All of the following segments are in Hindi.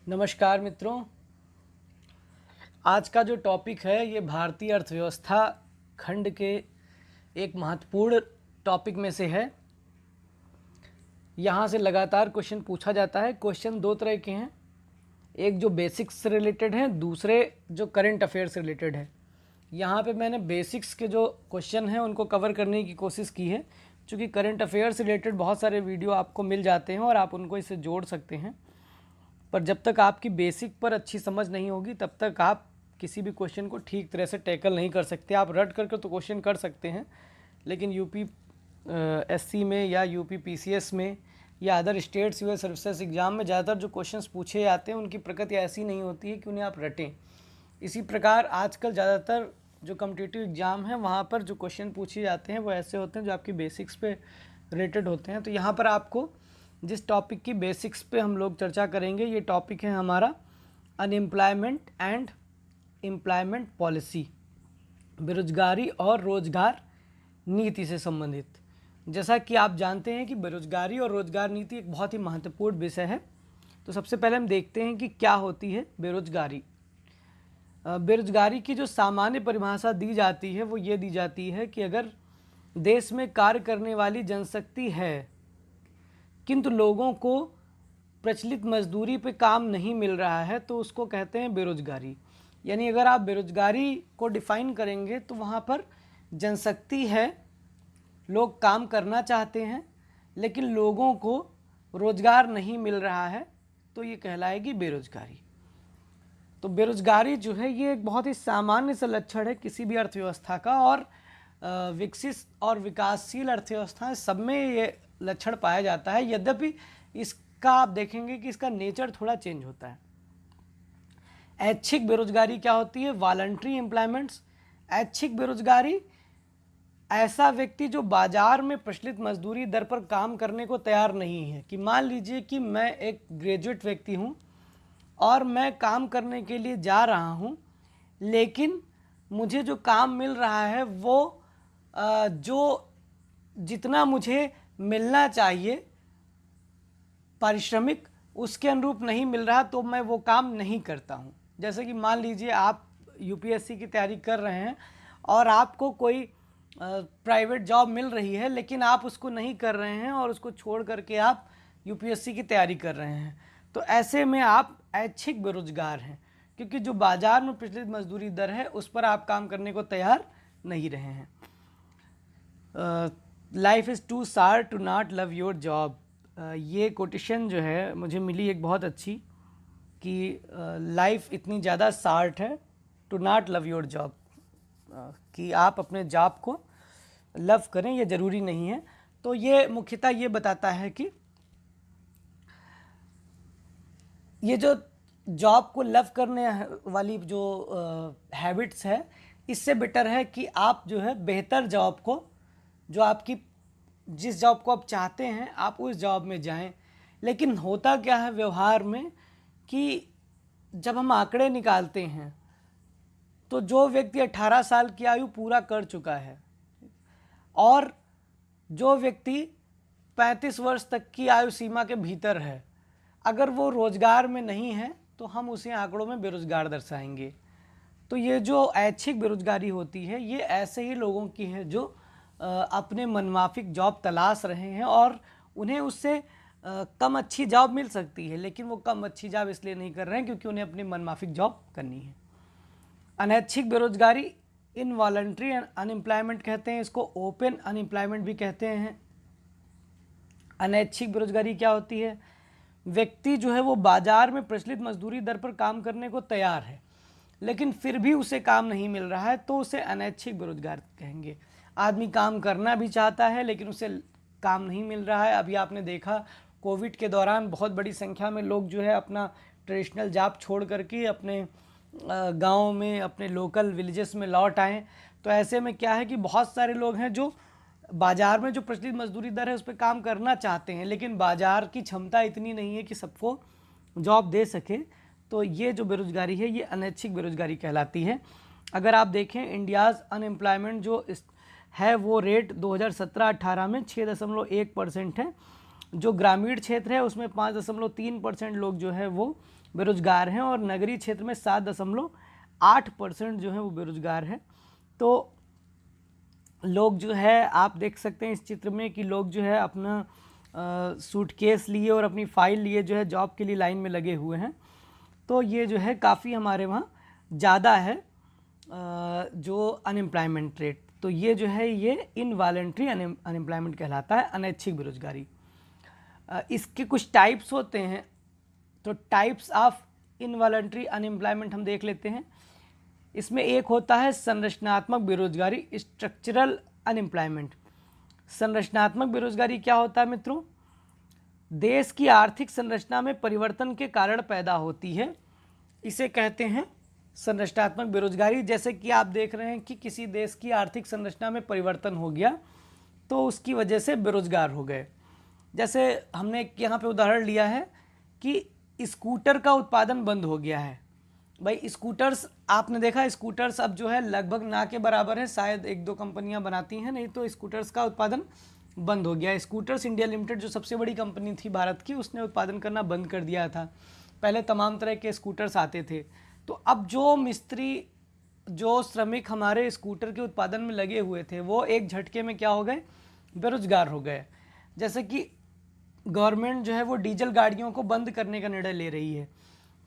नमस्कार मित्रों। आज का जो टॉपिक है ये भारतीय अर्थव्यवस्था खंड के एक महत्वपूर्ण टॉपिक में से है। यहाँ से लगातार क्वेश्चन पूछा जाता है। क्वेश्चन दो तरह के हैं, एक जो बेसिक्स से रिलेटेड है, दूसरे जो करंट अफेयर से रिलेटेड है। यहाँ पे मैंने बेसिक्स के जो क्वेश्चन हैं उनको कवर करने की कोशिश की है, क्योंकि करंट अफेयर से रिलेटेड बहुत सारे वीडियो आपको मिल जाते हैं और आप उनको इससे जोड़ सकते हैं। पर जब तक आपकी बेसिक पर अच्छी समझ नहीं होगी तब तक आप किसी भी क्वेश्चन को ठीक तरह से टैकल नहीं कर सकते। आप रट करके तो क्वेश्चन कर सकते हैं, लेकिन यूपी एससी में या यूपी पीसीएस में या other state civil services exam में ज़्यादातर जो क्वेश्चंस पूछे जाते हैं उनकी प्रकृति ऐसी नहीं होती है कि उन्हें आप रटें। इसी प्रकार आजकल ज़्यादातर जो कॉम्पिटिटिव एग्ज़ाम है वहाँ पर जो क्वेश्चन पूछे जाते हैं वो ऐसे होते हैं जो आपकी बेसिक्स पे रिलेटेड होते हैं। तो यहाँ पर आपको जिस टॉपिक की बेसिक्स पे हम लोग चर्चा करेंगे, ये टॉपिक है हमारा अनएम्प्लॉयमेंट एंड एम्प्लॉयमेंट पॉलिसी, बेरोजगारी और रोजगार नीति से संबंधित। जैसा कि आप जानते हैं कि बेरोजगारी और रोजगार नीति एक बहुत ही महत्वपूर्ण विषय है। तो सबसे पहले हम देखते हैं कि क्या होती है बेरोजगारी। बेरोजगारी की जो सामान्य परिभाषा दी जाती है वो ये दी जाती है कि अगर देश में कार्य करने वाली जनशक्ति है किंतु लोगों को प्रचलित मजदूरी पे काम नहीं मिल रहा है तो उसको कहते हैं बेरोजगारी। यानी अगर आप बेरोजगारी को डिफाइन करेंगे तो वहाँ पर जनशक्ति है, लोग काम करना चाहते हैं लेकिन लोगों को रोजगार नहीं मिल रहा है, तो ये कहलाएगी बेरोजगारी। तो बेरोजगारी जो है ये एक बहुत ही सामान्य सा लक्षण है किसी भी अर्थव्यवस्था का, और विकसित और विकासशील अर्थव्यवस्थाएं सब में ये लक्षण पाया जाता है। यद्यपि इसका आप देखेंगे कि इसका नेचर थोड़ा चेंज होता है। ऐच्छिक बेरोजगारी क्या होती है? Voluntary employments. ऐच्छिक बेरोजगारी ऐसा व्यक्ति जो बाजार में प्रचलित मजदूरी दर पर काम करने को तैयार नहीं है। कि मान लीजिए कि मैं एक ग्रेजुएट व्यक्ति हूँ और मैं काम करने के लिए जा रहा हूँ, लेकिन मुझे जो काम मिल रहा है वो जो जितना मुझे मिलना चाहिए पारिश्रमिक उसके अनुरूप नहीं मिल रहा, तो मैं वो काम नहीं करता हूँ। जैसे कि मान लीजिए आप यूपीएससी की तैयारी कर रहे हैं और आपको कोई प्राइवेट जॉब मिल रही है लेकिन आप उसको नहीं कर रहे हैं और उसको छोड़ करके आप यूपीएससी की तैयारी कर रहे हैं, तो ऐसे में आप ऐच्छिक बेरोजगार हैं, क्योंकि जो बाजार में प्रचलित मजदूरी दर है उस पर आप काम करने को तैयार नहीं रहे हैं। Life is too short to not love your job. ये कोटेशन जो है मुझे मिली एक बहुत अच्छी, कि लाइफ इतनी ज़्यादा शार्ट है to not love your job, कि आप अपने जॉब को लव करें ये ज़रूरी नहीं है। तो ये मुख्यतः ये बताता है कि ये जो जॉब को लव करने वाली जो हैबिट्स है, इससे बेटर है कि आप जो है बेहतर जॉब को, जो आपकी जिस जॉब को आप चाहते हैं आप उस जॉब में जाएं। लेकिन होता क्या है व्यवहार में कि जब हम आंकड़े निकालते हैं तो जो व्यक्ति 18 साल की आयु पूरा कर चुका है और जो व्यक्ति 35 वर्ष तक की आयु सीमा के भीतर है, अगर वो रोजगार में नहीं है तो हम उसे आंकड़ों में बेरोजगार दर्शाएंगे। तो ये जो ऐच्छिक बेरोजगारी होती है ये ऐसे ही लोगों की है जो अपने मनमाफिक जॉब तलाश रहे हैं और उन्हें उससे कम अच्छी जॉब मिल सकती है, लेकिन वो कम अच्छी जॉब इसलिए नहीं कर रहे हैं क्योंकि उन्हें अपनी मनमाफिक जॉब करनी है। अनैच्छिक बेरोजगारी इनवॉलंटरी अनएम्प्लॉयमेंट कहते हैं, इसको ओपन अनएम्प्लॉयमेंट भी कहते हैं। अनैच्छिक बेरोजगारी क्या होती है? व्यक्ति जो है वो बाजार में प्रचलित मजदूरी दर पर काम करने को तैयार है लेकिन फिर भी उसे काम नहीं मिल रहा है, तो उसे अनैच्छिक बेरोजगार कहेंगे। आदमी काम करना भी चाहता है लेकिन उसे काम नहीं मिल रहा है। अभी आपने देखा कोविड के दौरान बहुत बड़ी संख्या में लोग जो है अपना ट्रेडिशनल जॉब छोड़ करके अपने गाँव में, अपने लोकल विलेजेस में लौट आए। तो ऐसे में क्या है कि बहुत सारे लोग हैं जो बाज़ार में जो प्रचलित मजदूरी दर है उस पर काम करना चाहते हैं, लेकिन बाज़ार की क्षमता इतनी नहीं है कि सबको जॉब दे सके। तो ये जो बेरोजगारी है ये अनैच्छिक बेरोजगारी कहलाती है। अगर आप देखें इंडियाज़ अनएम्प्लॉयमेंट जो है वो रेट 2017-18 में 6.1% है। जो ग्रामीण क्षेत्र है उसमें 5.3% लोग जो है वो बेरोजगार हैं और नगरीय क्षेत्र में 7.8% जो है वो बेरोजगार है। तो लोग जो है आप देख सकते हैं इस चित्र में कि लोग जो है अपना सूटकेस लिए और अपनी फाइल लिए जो है जॉब के लिए लाइन में लगे हुए हैं। तो ये जो है काफ़ी हमारे वहाँ ज़्यादा है जो अनएम्प्लॉयमेंट रेट। तो ये जो है ये इनवॉलंटरी अनएम्प्लॉयमेंट कहलाता है, अनैच्छिक बेरोजगारी। इसके कुछ टाइप्स होते हैं, तो टाइप्स ऑफ इनवॉलंटरी अनएम्प्लॉयमेंट हम देख लेते हैं। इसमें एक होता है संरचनात्मक बेरोजगारी, स्ट्रक्चरल अनएम्प्लॉयमेंट। संरचनात्मक बेरोजगारी क्या होता है मित्रों? देश की आर्थिक संरचना में परिवर्तन के कारण पैदा होती है, इसे कहते हैं संरचनात्मक बेरोजगारी। जैसे कि आप देख रहे हैं कि किसी देश की आर्थिक संरचना में परिवर्तन हो गया तो उसकी वजह से बेरोजगार हो गए। जैसे हमने यहाँ पे उदाहरण लिया है कि स्कूटर का उत्पादन बंद हो गया है। भाई स्कूटर्स आपने देखा, स्कूटर्स अब जो है लगभग ना के बराबर है, शायद 1-2 कंपनियां बनाती हैं, नहीं तो स्कूटर्स का उत्पादन बंद हो गया। स्कूटर्स इंडिया लिमिटेड जो सबसे बड़ी कंपनी थी भारत की, उसने उत्पादन करना बंद कर दिया था। पहले तमाम तरह के स्कूटर्स आते थे। तो अब जो मिस्त्री, जो श्रमिक हमारे स्कूटर के उत्पादन में लगे हुए थे, वो एक झटके में क्या हो गए? बेरोजगार हो गए। जैसे कि गवर्नमेंट जो है वो डीजल गाड़ियों को बंद करने का निर्णय ले रही है।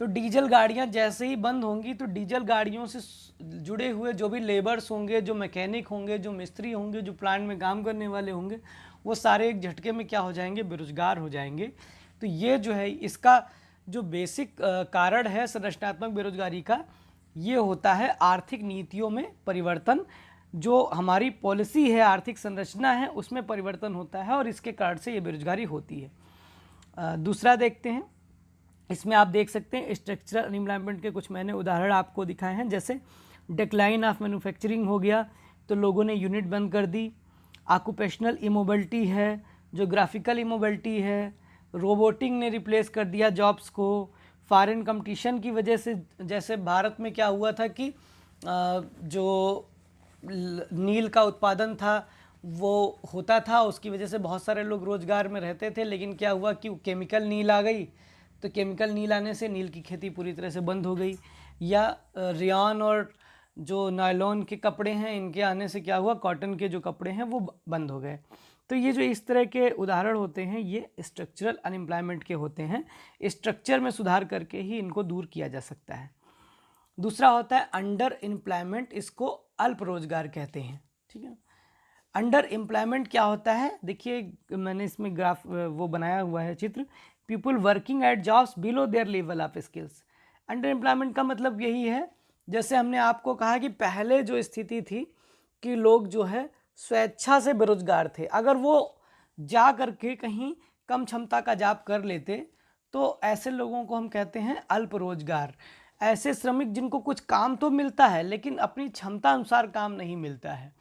तो डीजल गाड़ियां जैसे ही बंद होंगी तो डीजल गाड़ियों से जुड़े हुए जो भी लेबर्स होंगे, जो मैकेनिक होंगे, जो मिस्त्री होंगे, जो प्लांट में काम करने वाले होंगे, वो सारे एक झटके में क्या हो जाएंगे? बेरोजगार हो जाएंगे। तो ये जो है इसका जो बेसिक कारण है संरचनात्मक बेरोजगारी का, ये होता है आर्थिक नीतियों में परिवर्तन। जो हमारी पॉलिसी है, आर्थिक संरचना है, उसमें परिवर्तन होता है और इसके कारण से ये बेरोजगारी होती है। दूसरा देखते हैं। इसमें आप देख सकते हैं स्ट्रक्चरल अनएम्प्लॉयमेंट के कुछ मैंने उदाहरण आपको दिखाए हैं। जैसे डिक्लाइन ऑफ मैन्युफैक्चरिंग हो गया, तो लोगों ने यूनिट बंद कर दी। ऑक्यूपेशनल इमोबिलिटी है, जोग्राफिकल इमोबिलिटी है, रोबोटिंग ने रिप्लेस कर दिया जॉब्स को। फॉरेन कंपटीशन की वजह से, जैसे भारत में क्या हुआ था कि जो नील का उत्पादन था वो होता था, उसकी वजह से बहुत सारे लोग रोजगार में रहते थे, लेकिन क्या हुआ कि केमिकल नील आ गई, तो केमिकल नील आने से नील की खेती पूरी तरह से बंद हो गई। या रेयॉन और जो नायलॉन के कपड़े हैं, इनके आने से क्या हुआ? कॉटन के जो कपड़े हैं वो बंद हो गए। तो ये जो इस तरह के उदाहरण होते हैं ये स्ट्रक्चरल अनएम्प्लॉयमेंट के होते हैं। स्ट्रक्चर में सुधार करके ही इनको दूर किया जा सकता है। दूसरा होता है अंडर एम्प्लॉयमेंट, इसको अल्प रोजगार कहते हैं। ठीक है, अंडर एम्प्लॉयमेंट क्या होता है? देखिए मैंने इसमें ग्राफ वो बनाया हुआ है चित्र। People working at jobs below their level of skills. Under employment का मतलब यही है, जैसे हमने आपको कहा कि पहले जो स्थिति थी कि लोग जो है स्वेच्छा से बेरोजगार थे, अगर वो जा करके कहीं कम क्षमता का जॉब कर लेते तो ऐसे लोगों को हम कहते हैं अल्प रोजगार। ऐसे श्रमिक जिनको कुछ काम तो मिलता है लेकिन अपनी क्षमता अनुसार काम नहीं मिलता है।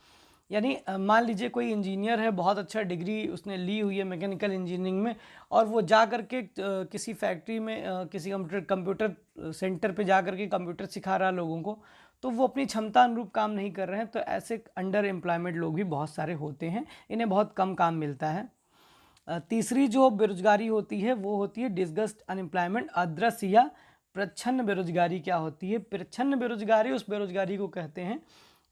यानी मान लीजिए कोई इंजीनियर है, बहुत अच्छा डिग्री उसने ली हुई है मैकेनिकल इंजीनियरिंग में, और वो जा करके किसी फैक्ट्री में किसी कंप्यूटर सेंटर पे जा करके कंप्यूटर सिखा रहा है लोगों को, तो वो अपनी क्षमता अनुरूप काम नहीं कर रहे हैं। तो ऐसे अंडर एम्प्लॉयमेंट लोग भी बहुत सारे होते हैं, इन्हें बहुत कम काम मिलता है। तीसरी जो बेरोजगारी होती है वो होती है डिसगस्ट अनएम्प्लॉयमेंट, अदृश्य या प्रच्छन्न बेरोजगारी। क्या होती है? प्रच्छन्न बेरोजगारी उस बेरोजगारी को कहते हैं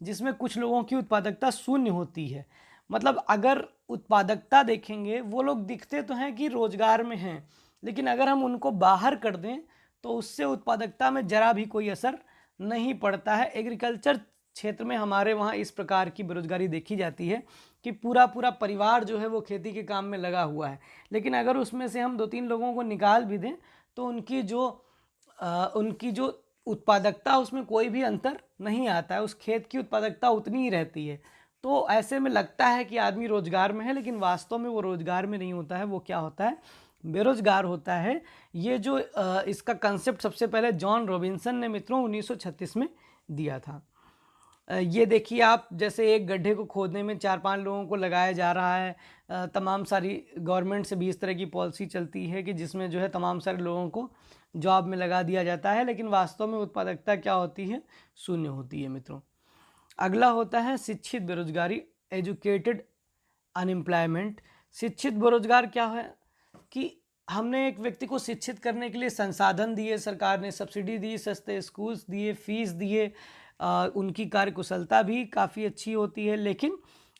जिसमें कुछ लोगों की उत्पादकता शून्य होती है। मतलब अगर उत्पादकता देखेंगे, वो लोग दिखते तो हैं कि रोजगार में हैं, लेकिन अगर हम उनको बाहर कर दें तो उससे उत्पादकता में जरा भी कोई असर नहीं पड़ता है। एग्रीकल्चर क्षेत्र में हमारे वहाँ इस प्रकार की बेरोजगारी देखी जाती है कि पूरा पूरा परिवार जो है वो खेती के काम में लगा हुआ है, लेकिन अगर उसमें से हम 2-3 लोगों को निकाल भी दें तो उनकी जो उत्पादकता, उसमें कोई भी अंतर नहीं आता है, उस खेत की उत्पादकता उतनी ही रहती है। तो ऐसे में लगता है कि आदमी रोजगार में है, लेकिन वास्तव में वो रोजगार में नहीं होता है, वो क्या होता है? बेरोजगार होता है। ये जो इसका कंसेप्ट सबसे पहले जॉन रॉबिन्सन ने मित्रों 1936 में दिया था। ये देखिए आप, जैसे एक गड्ढे को खोदने में 4-5 लोगों को लगाया जा रहा है। तमाम सारी गवर्नमेंट से भी इस तरह की पॉलिसी चलती है कि जिसमें जो है तमाम सारे लोगों को जॉब में लगा दिया जाता है, लेकिन वास्तव में उत्पादकता क्या होती है? शून्य होती है मित्रों। अगला होता है शिक्षित बेरोजगारी, एजुकेटेड अनएम्प्लॉयमेंट। शिक्षित बेरोजगार क्या है कि हमने एक व्यक्ति को शिक्षित करने के लिए संसाधन दिए, सरकार ने सब्सिडी दी, सस्ते स्कूल्स दिए, फीस दिए, उनकी कार्यकुशलता भी काफ़ी अच्छी होती है, लेकिन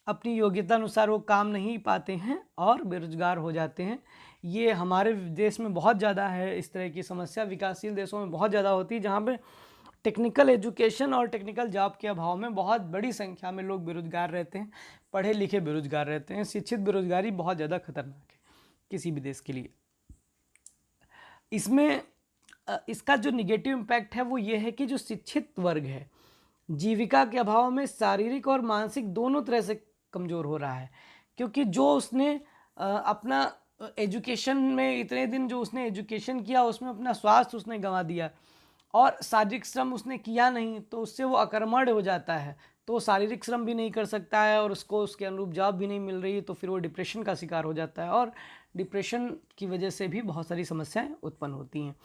अपनी योग्यता अनुसार वो काम नहीं पाते हैं और बेरोजगार हो जाते हैं। ये हमारे देश में बहुत ज़्यादा है, इस तरह की समस्या विकासशील देशों में बहुत ज़्यादा होती है, जहाँ पे टेक्निकल एजुकेशन और टेक्निकल जॉब के अभाव में बहुत बड़ी संख्या में लोग बेरोजगार रहते हैं, पढ़े लिखे बेरोजगार रहते हैं। शिक्षित बेरोजगारी बहुत ज़्यादा खतरनाक है किसी भी देश के लिए। इसमें इसका जो निगेटिव इम्पैक्ट है वो ये है कि जो शिक्षित वर्ग है जीविका के अभाव में शारीरिक और मानसिक दोनों तरह से कमज़ोर हो रहा है, क्योंकि जो उसने अपना एजुकेशन में इतने दिन जो उसने एजुकेशन किया उसमें अपना स्वास्थ्य उसने गंवा दिया और शारीरिक श्रम उसने किया नहीं, तो उससे वो अकर्मण्य हो जाता है, तो वो शारीरिक श्रम भी नहीं कर सकता है और उसको उसके अनुरूप जॉब भी नहीं मिल रही, तो फिर वो डिप्रेशन का शिकार हो जाता है और डिप्रेशन की वजह से भी बहुत सारी समस्याएं उत्पन्न होती हैं।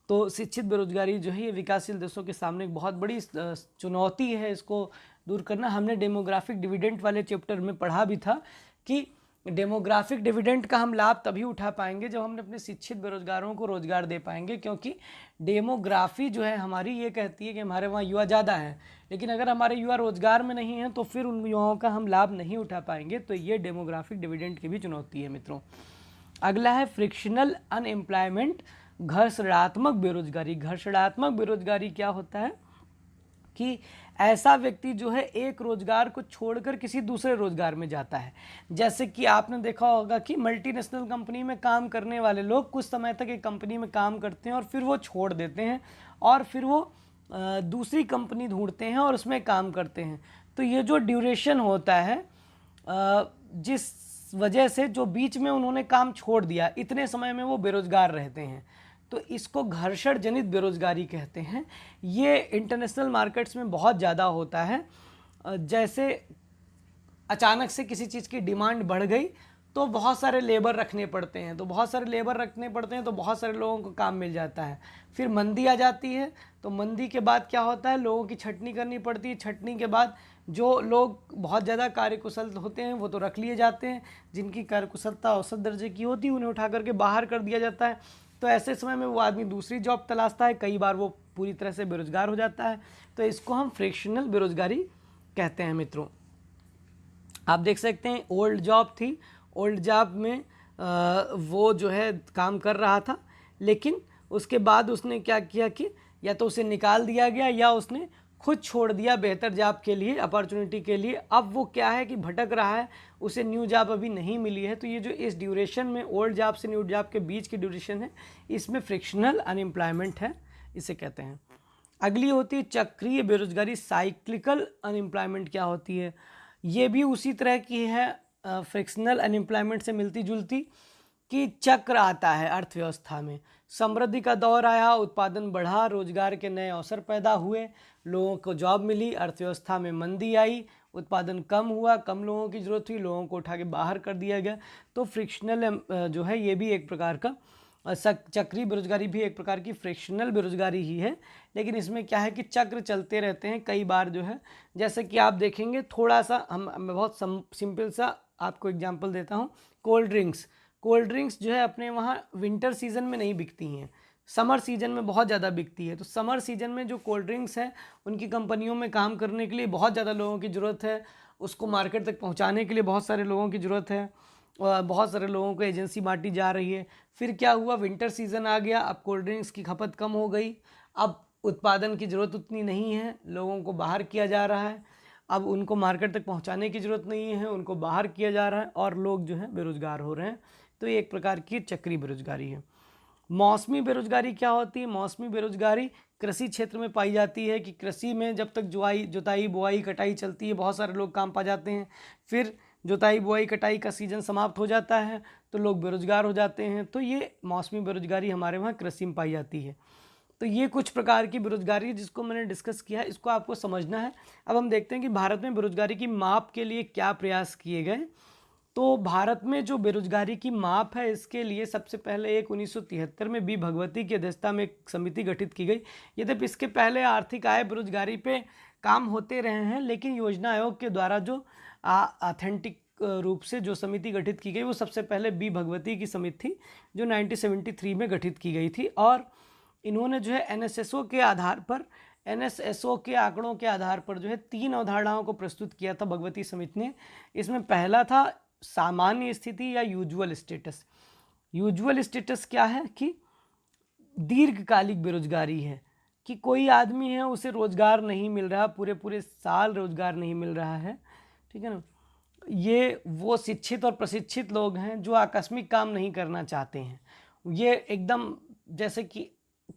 तो शिक्षित बेरोजगारी जो है ये विकासशील देशों के सामने एक बहुत बड़ी चुनौती है, इसको दूर करना। हमने डेमोग्राफिक डिविडेंड वाले चैप्टर में पढ़ा भी था कि डेमोग्राफिक डिविडेंड का हम लाभ तभी उठा पाएंगे जब हमने अपने शिक्षित बेरोजगारों को रोजगार दे पाएंगे, क्योंकि डेमोग्राफी जो है हमारी ये कहती है कि हमारे वहाँ युवा ज़्यादा हैं, लेकिन अगर हमारे युवा रोजगार में नहीं हैं तो फिर उन युवाओं का हम लाभ नहीं उठा पाएंगे। तो ये डेमोग्राफिक डिविडेंड की भी चुनौती है मित्रों। अगला है फ्रिक्शनल अनएम्प्लॉयमेंट, घर्षणात्मक बेरोजगारी। घर्षणात्मक बेरोजगारी क्या होता है कि ऐसा व्यक्ति जो है एक रोजगार को छोड़कर किसी दूसरे रोजगार में जाता है। जैसे कि आपने देखा होगा कि मल्टीनेशनल कंपनी में काम करने वाले लोग कुछ समय तक एक कंपनी में काम करते हैं और फिर वो छोड़ देते हैं और फिर वो दूसरी कंपनी ढूंढते हैं और उसमें काम करते हैं। तो ये जो ड्यूरेशन होता है, जिस वजह से जो बीच में उन्होंने काम छोड़ दिया, इतने समय में वो बेरोजगार रहते हैं, तो इसको घर्षण जनित बेरोजगारी कहते हैं। ये इंटरनेशनल मार्केट्स में बहुत ज़्यादा होता है। जैसे अचानक से किसी चीज़ की डिमांड बढ़ गई तो बहुत सारे लेबर रखने पड़ते हैं, तो बहुत सारे लेबर रखने पड़ते हैं तो बहुत सारे लोगों को काम मिल जाता है। फिर मंदी आ जाती है, तो मंदी के बाद क्या होता है, लोगों की छटनी करनी पड़ती है। छटनी के बाद जो लोग बहुत ज़्यादा कार्यकुशल होते हैं वो तो रख लिए जाते हैं, जिनकी कार्यकुशलता औसत दर्जे की होती है उन्हें उठा करके बाहर कर दिया जाता है। तो ऐसे समय में वो आदमी दूसरी जॉब तलाशता है, कई बार वो पूरी तरह से बेरोजगार हो जाता है। तो इसको हम फ्रिक्शनल बेरोजगारी कहते हैं मित्रों। आप देख सकते हैं ओल्ड जॉब थी, ओल्ड जॉब में वो जो है काम कर रहा था, लेकिन उसके बाद उसने क्या किया कि या तो उसे निकाल दिया गया या उसने खुद छोड़ दिया बेहतर जॉब के लिए, अपॉर्चुनिटी के लिए। अब वो क्या है कि भटक रहा है, उसे न्यू जॉब अभी नहीं मिली है। तो ये जो इस ड्यूरेशन में ओल्ड जॉब से न्यू जॉब के बीच की ड्यूरेशन है, इसमें फ्रिक्शनल अनएम्प्लॉयमेंट है, इसे कहते हैं। अगली होती है चक्रीय बेरोजगारी, साइक्लिकल अनएम्प्लॉयमेंट। क्या होती है, ये भी उसी तरह की है, फ्रिक्शनल अनएम्प्लॉयमेंट से मिलती जुलती, कि चक्र आता है अर्थव्यवस्था में। समृद्धि का दौर आया, उत्पादन बढ़ा, रोजगार के नए अवसर पैदा हुए, लोगों को जॉब मिली, अर्थव्यवस्था में मंदी आई, उत्पादन कम हुआ, कम लोगों की ज़रूरत हुई, लोगों को उठा के बाहर कर दिया गया। तो फ्रिक्शनल जो है ये भी एक प्रकार का, चक्रीय बेरोजगारी भी एक प्रकार की फ्रिक्शनल बेरोजगारी ही है। लेकिन इसमें क्या है कि चक्र चलते रहते हैं कई बार जो है। जैसे कि आप देखेंगे, थोड़ा सा मैं बहुत सिंपल सा आपको एग्जांपल देता हूँ। कोल्ड ड्रिंक्स जो है अपने वहाँ विंटर सीजन में नहीं बिकती हैं, समर सीजन में बहुत ज़्यादा बिकती है। तो समर सीजन में जो कोल्ड ड्रिंक्स है उनकी कंपनियों में काम करने के लिए बहुत ज़्यादा लोगों की ज़रूरत है, उसको मार्केट तक पहुँचाने के लिए बहुत सारे लोगों की ज़रूरत है, और बहुत सारे लोगों को एजेंसी बांटी जा रही है। फिर क्या हुआ, विंटर सीज़न आ गया, अब कोल्ड ड्रिंक्स की खपत कम हो गई, अब उत्पादन की ज़रूरत उतनी नहीं है, लोगों को बाहर किया जा रहा है, अब उनको मार्केट तक पहुंचाने की ज़रूरत नहीं है, उनको बाहर किया जा रहा है और लोग जो है बेरोज़गार हो रहे हैं। तो ये एक प्रकार की चक्रीय बेरोजगारी है। मौसमी बेरोजगारी क्या होती है, मौसमी बेरोजगारी कृषि क्षेत्र में पाई जाती है कि कृषि में जब तक जुताई बुआई कटाई चलती है बहुत सारे लोग काम पा जाते हैं, फिर जुताई बुआई कटाई का सीजन समाप्त हो जाता है तो लोग बेरोजगार हो जाते हैं। तो ये मौसमी बेरोजगारी हमारे वहाँ कृषि में पाई जाती है। तो ये कुछ प्रकार की बेरोजगारी जिसको मैंने डिस्कस किया है, इसको आपको समझना है। अब हम देखते हैं कि भारत में बेरोजगारी की माप के लिए क्या प्रयास किए गए। तो भारत में जो बेरोजगारी की माप है, इसके लिए सबसे पहले एक 1973 में बी भगवती की अध्यक्षता में एक समिति गठित की गई। यद्यपि इसके पहले आर्थिक आय बेरोजगारी पे काम होते रहे हैं, लेकिन योजना आयोग के द्वारा जो रूप से जो समिति गठित की गई वो सबसे पहले बी भगवती की समिति थी, जो 1973 में गठित की गई थी। और इन्होंने जो है एनएसएसओ के आधार पर, एनएसएसओ के आंकड़ों के आधार पर जो है 3 अवधारणाओं को प्रस्तुत किया था भगवती समिति ने। इसमें पहला था सामान्य स्थिति या यूजुअल स्टेटस। यूजुअल स्टेटस क्या है कि दीर्घकालिक बेरोजगारी है, कि कोई आदमी है उसे रोजगार नहीं मिल रहा, पूरे पूरे साल रोजगार नहीं मिल रहा है, ठीक है ना। ये वो शिक्षित और प्रशिक्षित लोग हैं जो आकस्मिक काम नहीं करना चाहते हैं। ये एकदम जैसे कि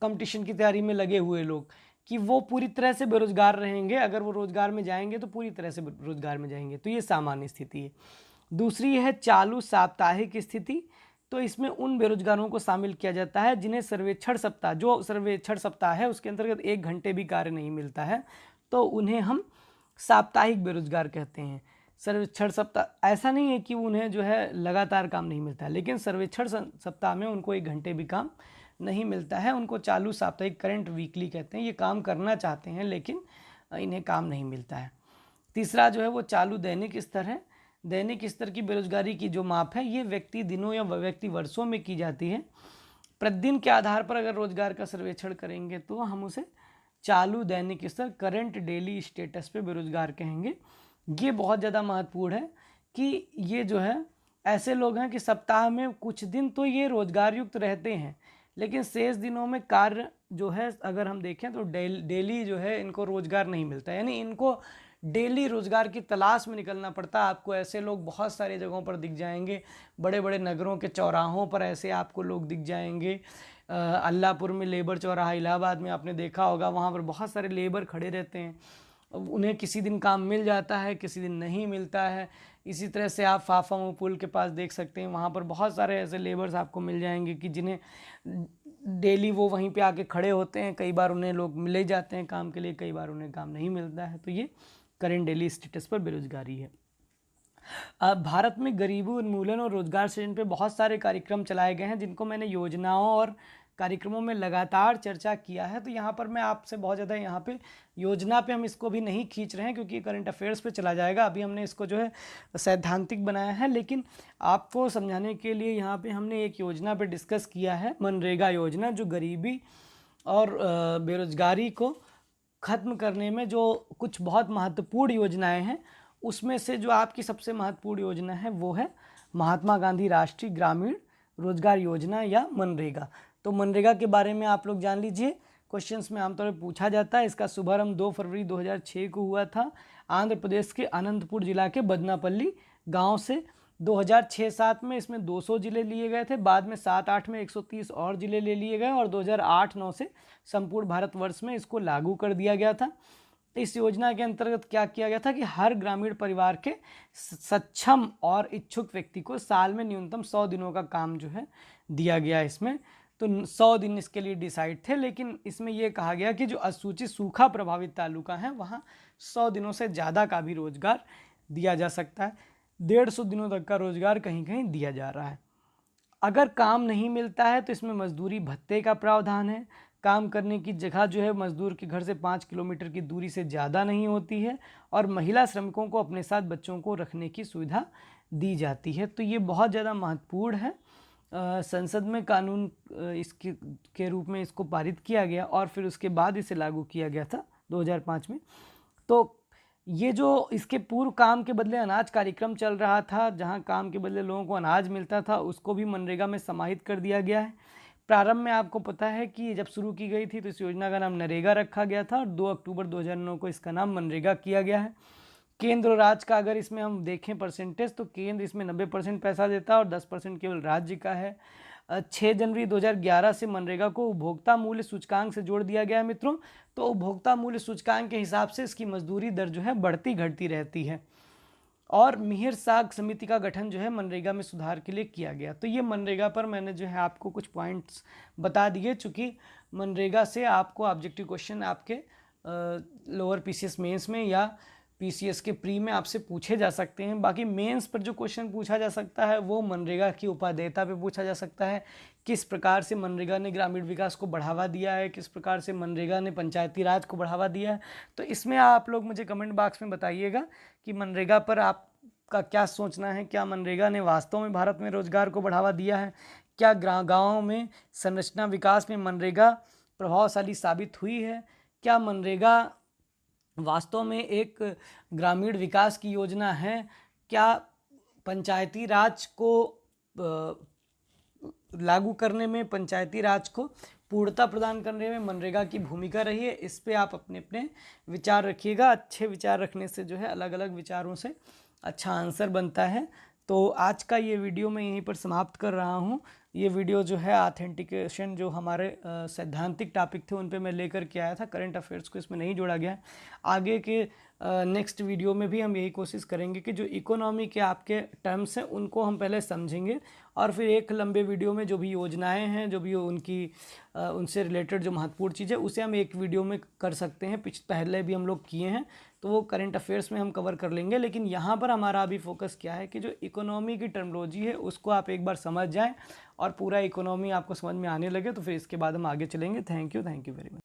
कंपटीशन की तैयारी में लगे हुए लोग, कि वो पूरी तरह से बेरोजगार रहेंगे, अगर वो रोजगार में जाएंगे तो पूरी तरह से रोजगार में जाएंगे, तो ये सामान्य स्थिति है। दूसरी है चालू साप्ताहिक स्थिति। तो इसमें उन बेरोजगारों को शामिल किया जाता है जिन्हें सर्वेक्षण सप्ताह, जो सर्वेक्षण सप्ताह है उसके अंतर्गत 1 घंटे भी कार्य नहीं मिलता है, तो उन्हें हम साप्ताहिक बेरोजगार कहते हैं। सर्वेक्षण सप्ताह ऐसा नहीं है कि उन्हें जो है लगातार काम नहीं मिलता है, लेकिन सर्वेक्षण सप्ताह में उनको 1 घंटे भी काम नहीं मिलता है, उनको चालू साप्ताहिक करंट वीकली कहते हैं। ये काम करना चाहते हैं लेकिन इन्हें काम नहीं मिलता है। तीसरा जो है वो चालू दैनिक स्तर है। दैनिक स्तर की बेरोजगारी की जो माप है ये व्यक्ति दिनों या व्यक्ति वर्षों में की जाती है। प्रतिदिन के आधार पर अगर रोजगार का सर्वेक्षण करेंगे तो हम उसे चालू दैनिक स्तर, करंट डेली स्टेटस पे बेरोजगार कहेंगे। ये बहुत ज़्यादा महत्वपूर्ण है कि ये जो है ऐसे लोग हैं कि सप्ताह में कुछ दिन तो ये रोजगार युक्त रहते हैं, लेकिन शेष दिनों में कार्य जो है अगर हम देखें तो डेली जो है इनको रोजगार नहीं मिलता, यानी इनको डेली रोजगार की तलाश में निकलना पड़ता है। आपको ऐसे लोग बहुत सारी जगहों पर दिख जाएंगे, बड़े बड़े नगरों के चौराहों पर ऐसे आपको लोग दिख जाएंगे। अल्लाहपुर में लेबर चौराहा, इलाहाबाद में आपने देखा होगा, वहाँ पर बहुत सारे लेबर खड़े रहते हैं। उन्हें किसी दिन काम मिल जाता है, किसी दिन नहीं मिलता है। इसी तरह से आप फाफा पुल के पास देख सकते हैं, वहाँ पर बहुत सारे ऐसे लेबर्स आपको मिल जाएंगे कि जिन्हें डेली वो वहीं पे आके खड़े होते हैं। कई बार उन्हें लोग मिले जाते हैं काम के लिए, कई बार उन्हें काम नहीं मिलता है। तो ये करंट डेली स्टेटस पर बेरोजगारी है। अब भारत में गरीबी उन्मूलन और रोजगार सृजन पे बहुत सारे कार्यक्रम चलाए गए हैं, जिनको मैंने योजनाओं और कार्यक्रमों में लगातार चर्चा किया है। तो यहाँ पर मैं आपसे बहुत ज़्यादा यहाँ पे योजना पे हम इसको भी नहीं खींच रहे हैं, क्योंकि करंट अफेयर्स पे चला जाएगा। अभी हमने इसको जो है सैद्धांतिक बनाया है, लेकिन आपको समझाने के लिए यहाँ पे हमने एक योजना पे डिस्कस किया है, मनरेगा योजना, जो गरीबी और बेरोजगारी को ख़त्म करने में जो कुछ बहुत महत्वपूर्ण योजनाएं हैं, उसमें से जो आपकी सबसे महत्वपूर्ण योजना है वो है महात्मा गांधी राष्ट्रीय ग्रामीण रोजगार योजना या मनरेगा। तो मनरेगा के बारे में आप लोग जान लीजिए, क्वेश्चंस में आमतौर पर पूछा जाता है। इसका शुभारंभ 2 फरवरी 2006 को हुआ था आंध्र प्रदेश के अनंतपुर जिला के बदनापल्ली गाँव से। 2006-07 में इसमें 200 जिले लिए गए थे, बाद में 7-8 में 130 और जिले ले लिए गए, और 2008-09 से संपूर्ण भारतवर्ष में इसको लागू कर दिया गया था। इस योजना के अंतर्गत क्या किया गया था कि हर ग्रामीण परिवार के सक्षम और इच्छुक व्यक्ति को साल में न्यूनतम 100 दिनों का काम जो है दिया गया। इसमें तो 100 दिन इसके लिए डिसाइड थे, लेकिन इसमें यह कहा गया कि जो असूचित सूखा प्रभावित तालुका हैं वहाँ 100 दिनों से ज़्यादा का भी रोजगार दिया जा सकता है। 150 दिनों तक का रोजगार कहीं कहीं दिया जा रहा है। अगर काम नहीं मिलता है तो इसमें मजदूरी भत्ते का प्रावधान है। काम करने की जगह जो है मजदूर के घर से 5 किलोमीटर की दूरी से ज़्यादा नहीं होती है, और महिला श्रमिकों को अपने साथ बच्चों को रखने की सुविधा दी जाती है। तो ये बहुत ज़्यादा महत्वपूर्ण है। संसद में कानून इसके के रूप में इसको पारित किया गया, और फिर उसके बाद इसे लागू किया गया था 2005 में। तो ये जो इसके पूर्व काम के बदले अनाज कार्यक्रम चल रहा था, जहां काम के बदले लोगों को अनाज मिलता था, उसको भी मनरेगा में समाहित कर दिया गया है। प्रारंभ में आपको पता है कि जब शुरू की गई थी तो इस योजना का नाम नरेगा रखा गया था, और 2 अक्टूबर 2009 को इसका नाम मनरेगा किया गया है। केंद्र और राज्य का अगर इसमें हम देखें परसेंटेज, तो केंद्र इसमें 90% पैसा देता है और 10% केवल राज्य का है। 6 जनवरी 2011 से मनरेगा को उपभोक्ता मूल्य सूचकांक से जोड़ दिया गया है मित्रों। तो उपभोक्ता मूल्य सूचकांक के हिसाब से इसकी मजदूरी दर जो है बढ़ती घटती रहती है। और मिहिर साख समिति का गठन जो है मनरेगा में सुधार के लिए किया गया। तो ये मनरेगा पर मैंने जो है आपको कुछ पॉइंट्स बता दिए, चूँकि मनरेगा से आपको ऑब्जेक्टिव क्वेश्चन आपके लोअर पीसीएस मेंस में या पीसीएस के प्री में आपसे पूछे जा सकते हैं। बाकी मेंस पर जो क्वेश्चन पूछा जा सकता है वो मनरेगा की उपादेयता पे पूछा जा सकता है। किस प्रकार से मनरेगा ने ग्रामीण विकास को बढ़ावा दिया है, किस प्रकार से मनरेगा ने पंचायती राज को बढ़ावा दिया है। तो इसमें आप लोग मुझे कमेंट बॉक्स में बताइएगा कि मनरेगा पर आप का क्या सोचना है, क्या मनरेगा ने वास्तव में भारत में रोजगार को बढ़ावा दिया है, क्या गाँव में संरचना विकास में मनरेगा प्रभावशाली साबित हुई है, क्या मनरेगा वास्तव में एक ग्रामीण विकास की योजना है, क्या पंचायती राज को लागू करने में, पंचायती राज को पूर्णता प्रदान करने में मनरेगा की भूमिका रही है। इस पे आप अपने अपने विचार रखिएगा। अच्छे विचार रखने से जो है अलग अलग विचारों से अच्छा आंसर बनता है। तो आज का ये वीडियो मैं यहीं पर समाप्त कर रहा हूँ। ये वीडियो जो है ऑथेंटिकेशन जो हमारे सैद्धांतिक टॉपिक थे उन पे मैं लेकर के आया था, करंट अफेयर्स को इसमें नहीं जोड़ा गया है। आगे के नेक्स्ट वीडियो में भी हम यही कोशिश करेंगे कि जो इकोनॉमी के आपके टर्म्स हैं उनको हम पहले समझेंगे और फिर एक लंबे वीडियो में जो भी योजनाएं हैं, जो भी उनकी उनसे रिलेटेड जो महत्वपूर्ण चीज़ है उसे हम एक वीडियो में कर सकते हैं। पहले भी हम लोग किए हैं, तो वो करंट अफेयर्स में हम कवर कर लेंगे। लेकिन यहाँ पर हमारा अभी फोकस क्या है कि जो इकोनॉमी की टर्मोलॉजी है उसको आप एक बार समझ जाएं और पूरा इकोनॉमी आपको समझ में आने लगे तो फिर इसके बाद हम आगे चलेंगे। Thank you very much.